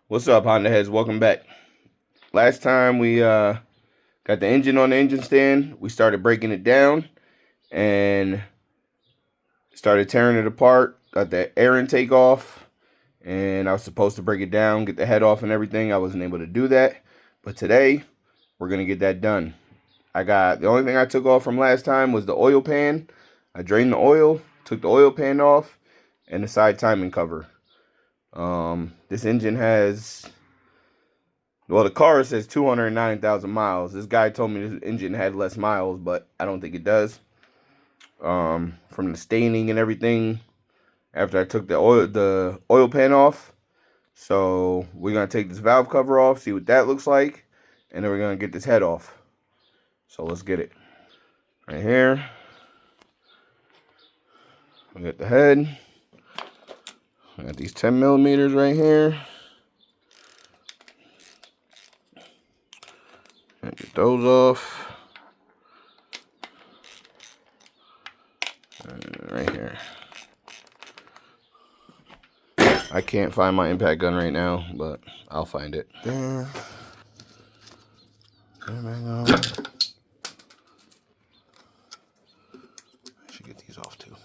What's up, Honda heads? Welcome back. Last time we got the engine on the engine stand. We started breaking it down and started tearing it apart. Got the air intake off, and I was supposed to break it down, get the head off and everything. I wasn't able to do that, but today we're gonna get that done. The only thing I took off from last time was the oil pan. I drained the oil, took the oil pan off, and the side timing cover. This engine has, well, the car says 209,000 miles. This guy told me this engine had less miles, but I don't think it does. From the staining and everything, after I took the oil pan off. So we're gonna take this valve cover off, see what that looks like, and then we're gonna get this head off. So let's get it. Right here, we got the head. I got these 10 millimeters right here. Get those off. Right here. I can't find my impact gun right now, but I'll find it. There. There we go. I should get these off too.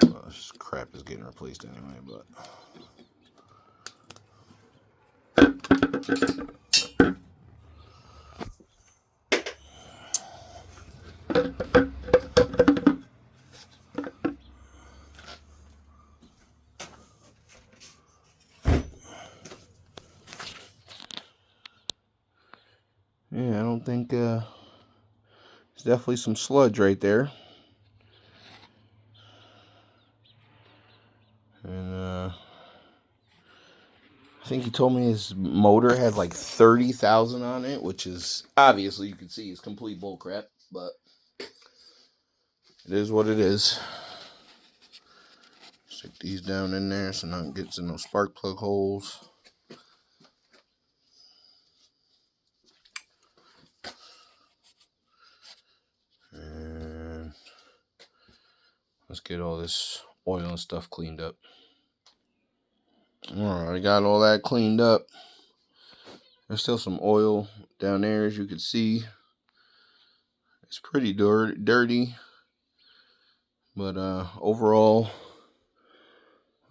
Well, this crap is getting replaced anyway, but. Yeah, I don't think, there's definitely some sludge right there. And, I think he told me his motor has like 30,000 on it, which is, obviously you can see is complete bullcrap, but it is what it is. Stick these down in there so nothing gets in those spark plug holes. And let's get all this oil and stuff cleaned up. Alright, I got all that cleaned up. There's still some oil down there, as you can see. It's pretty dirty. But overall,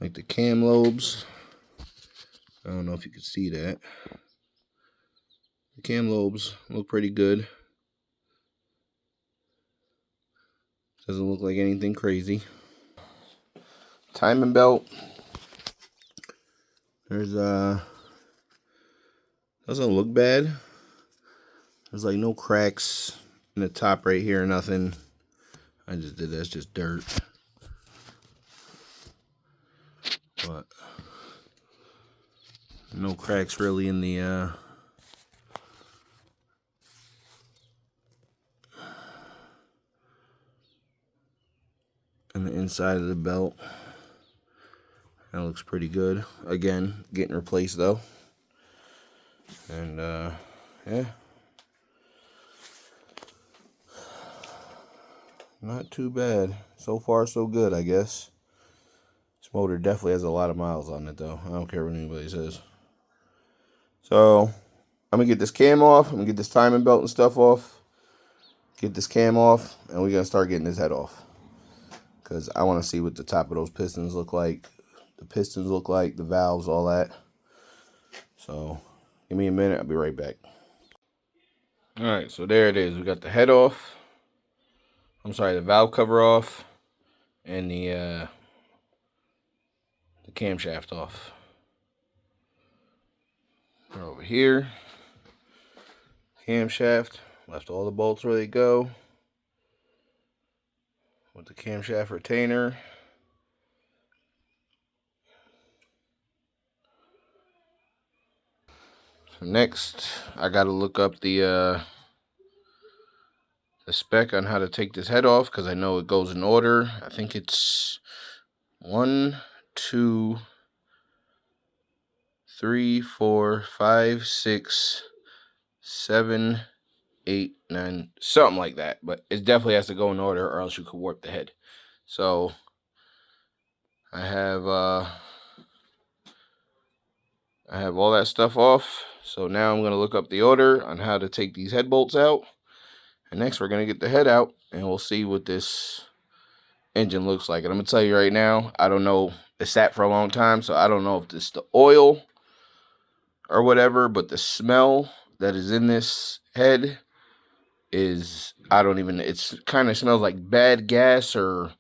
like the cam lobes, I don't know if you can see that. The cam lobes look pretty good. Doesn't look like anything crazy. Timing belt. Doesn't look bad. There's like no cracks in the top right here, nothing. I just did that's just dirt. But no cracks really in the inside of the belt. That looks pretty good. Again, getting replaced though. And yeah. Not too bad. So far so good, I guess. This motor definitely has a lot of miles on it though. I don't care what anybody says. So I'm gonna get this cam off. I'm gonna get this timing belt and stuff off. Get this cam off, and we're gonna start getting this head off. Because I want to see what the top of those pistons look like. The pistons look like, the valves, all that. So give me a minute, I'll be right back. Alright, so there it is. We got the head off. I'm sorry, the valve cover off. And the camshaft off. We're over here. Camshaft. Left all the bolts where they go. With the camshaft retainer. So next, I gotta look up the spec on how to take this head off, because I know it goes in order. I think it's 1, 2, 3, 4, 5, 6, 7, 8, 9, something like that. But it definitely has to go in order, or else you could warp the head. So I have all that stuff off. So now I'm going to look up the order on how to take these head bolts out. And next we're going to get the head out and we'll see what this engine looks like. And I'm going to tell you right now, I don't know. It sat for a long time, so I don't know if this is the oil or whatever, but the smell that is in this head is, it kind of smells like bad gas or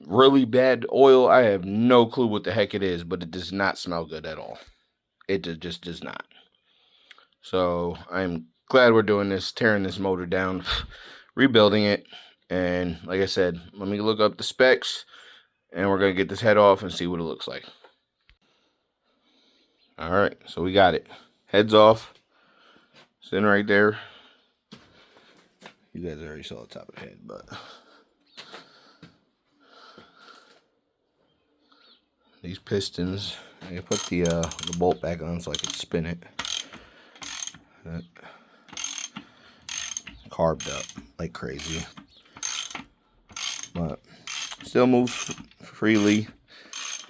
really bad oil. I have no clue what the heck it is, but it does not smell good at all. It just does not. So I'm glad we're doing this, tearing this motor down, rebuilding it. And like I said, let me look up the specs and we're going to get this head off and see what it looks like. All right, so we got it. Head's off. Sitting right there. You guys already saw the top of the head, but these pistons, I put the bolt back on so I can spin it. That carved up like crazy, but still moves freely.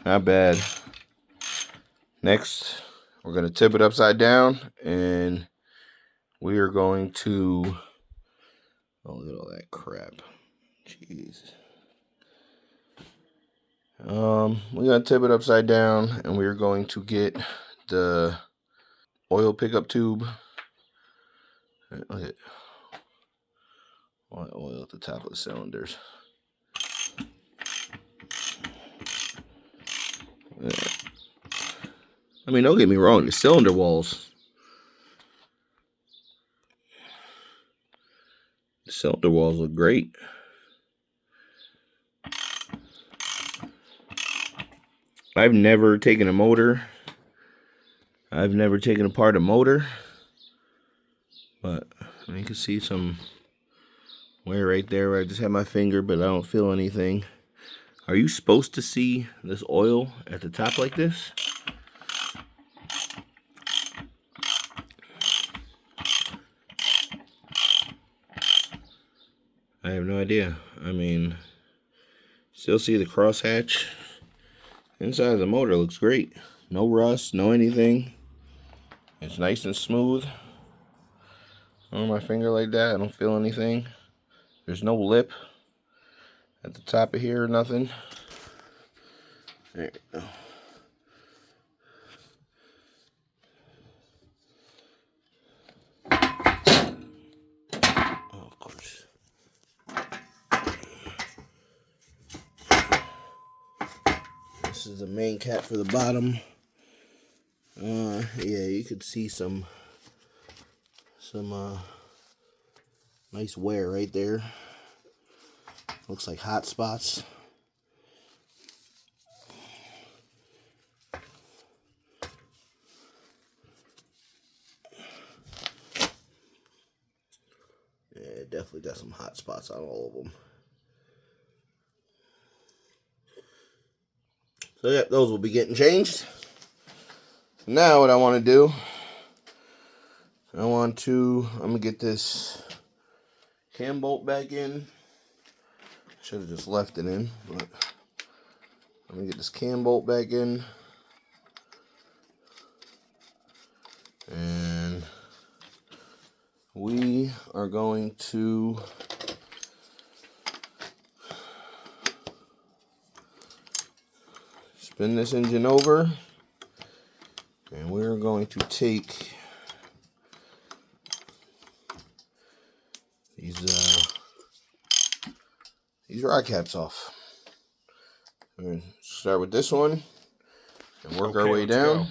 Not bad. Next, we're going to tip it upside down, and we are going to, oh, look at all that crap. Jeez. We're going to tip it upside down, and we're going to get the oil pickup tube. Look at all that oil at the top of the cylinders. I mean, don't get me wrong, the cylinder walls. The cylinder walls look great. I've never taken a motor. I've never taken apart a motor. But you can see some wear right there where I just have my finger, but I don't feel anything. Are you supposed to see this oil at the top like this? I have no idea. I mean, still see the crosshatch. Inside of the motor looks great. No rust, no anything. It's nice and smooth. On my finger like that, I don't feel anything. There's no lip at the top of here or nothing. There you go. Oh, of course. This is the main cap for the bottom. Yeah, you could see some nice wear right there. Looks like hot spots. Yeah, it definitely got some hot spots on all of them. So yeah, those will be getting changed. Now what I want to do, I'm gonna get this cam bolt back in. Should have just left it in, but I'm gonna get this cam bolt back in. And we are going to spin this engine over. And we're going to take these rod caps off. We're going to start with this one and work our way down. Go.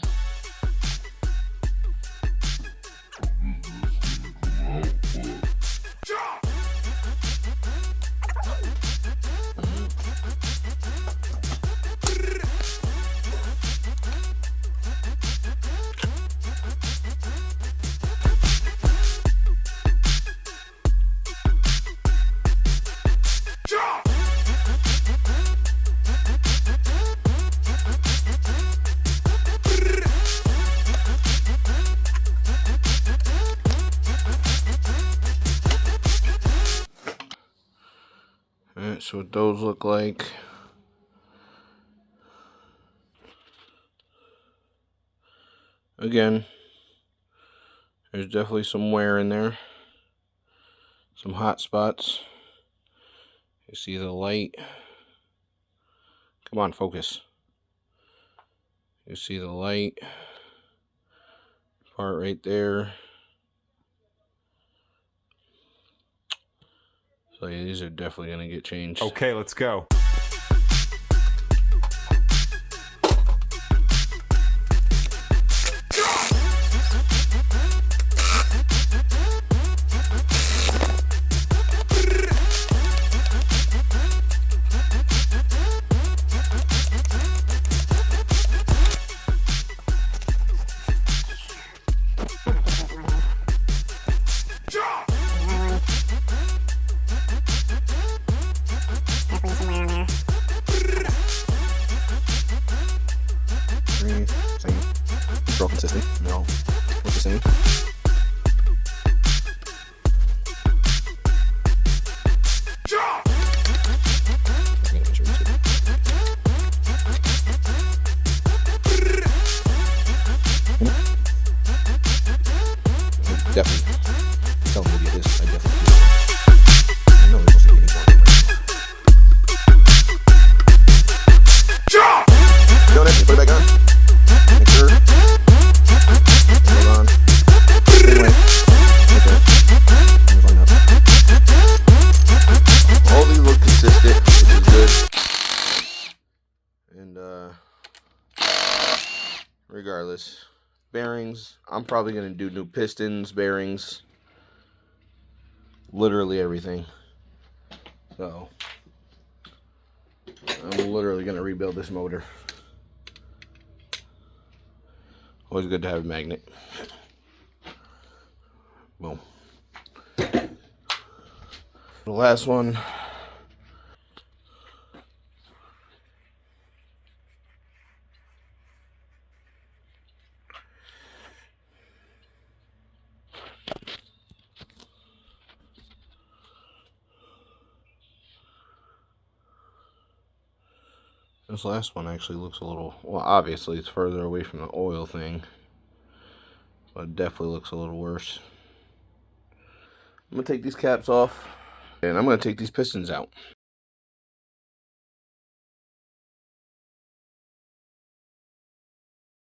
what those look like. Again, there's definitely some wear in there. Some hot spots. You see the light. Come on, focus. You see the light part right there. So yeah, these are definitely going to get changed. Okay, let's go. Same. It's all consistent. They're all look the same. Definitely. Tell me maybe it is. I definitely do. I know it's supposed to be doing it, put it back on. Make sure. Hold on. Anyway. Okay. Line up. All these look consistent, which is good. And regardless. Bearings. I'm probably gonna do new pistons, bearings, literally everything. So I'm literally gonna rebuild this motor. Always good to have a magnet. Boom. The last one. This last one actually looks a little, well, obviously it's further away from the oil thing, but it definitely looks a little worse. I'm going to take these caps off, and I'm going to take these pistons out.